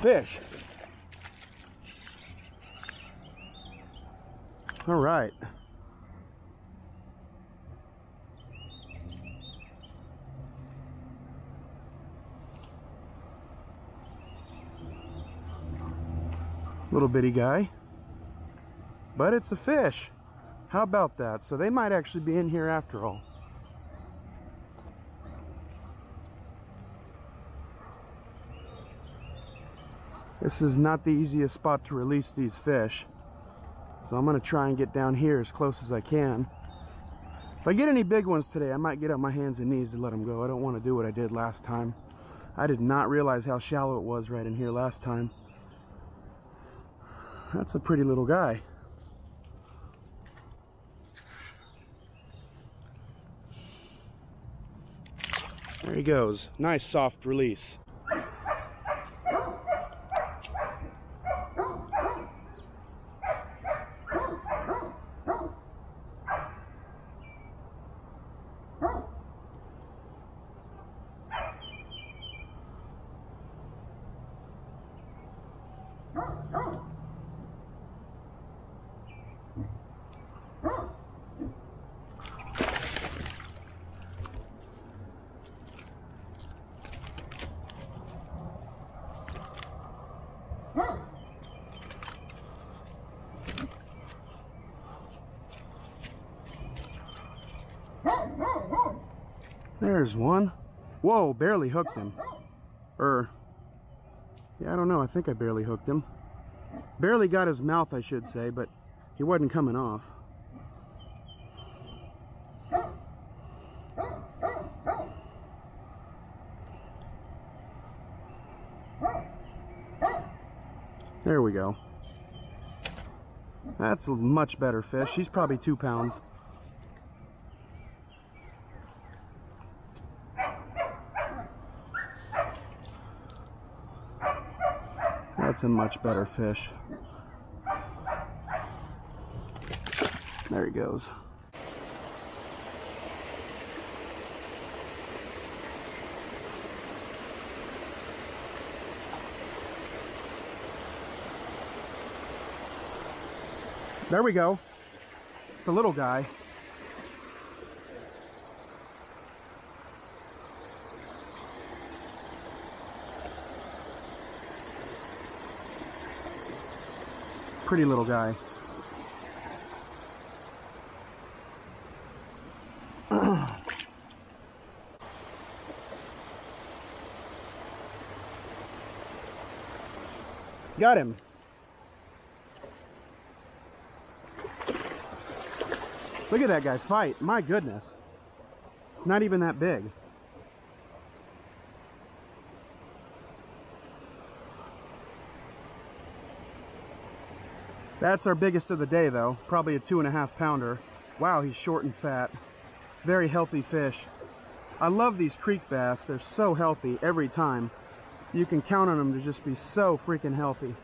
Fish. All right. Little bitty guy, but it's a fish. How about that? So they might actually be in here after all. This is not the easiest spot to release these fish, so I'm going to try and get down here as close as I can. If I get any big ones today, I might get on my hands and knees to let them go. I don't want to do what I did last time. I did not realize how shallow it was right in here last time. That's a pretty little guy. There he goes. Nice soft release. There's one. Whoa, barely hooked him. Yeah, I don't know. I think I barely hooked him. Barely got his mouth, I should say, but he wasn't coming off. There we go. That's a much better fish. He's probably 2 pounds. That's a much better fish. There he goes. There we go. It's a little guy. Pretty little guy. Got him. Look at that guy fight. My goodness. It's not even that big. That's our biggest of the day though. Probably a 2.5 pounder. Wow, he's short and fat. Very healthy fish. I love these creek bass. They're so healthy every time. You can count on them to just be so freaking healthy.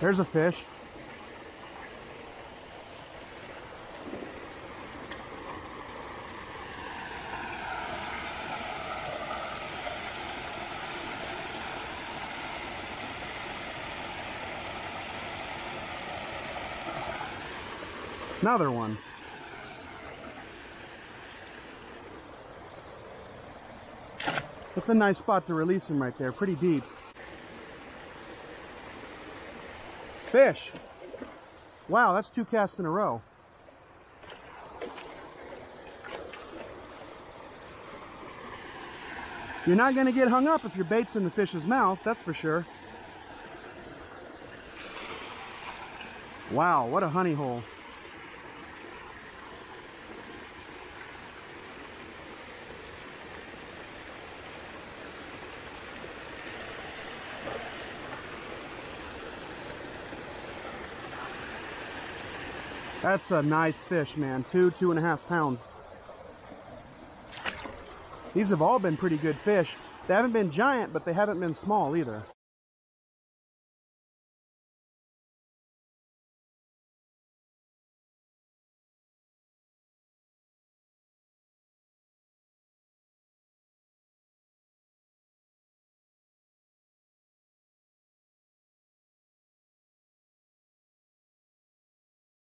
There's a fish. Another one. That's a nice spot to release him right there, pretty deep. Fish. Wow, that's 2 casts in a row. You're not going to get hung up if your bait's in the fish's mouth, that's for sure. Wow, what a honey hole. That's a nice fish, man. 2.5 pounds. These have all been pretty good fish. They haven't been giant, but they haven't been small either.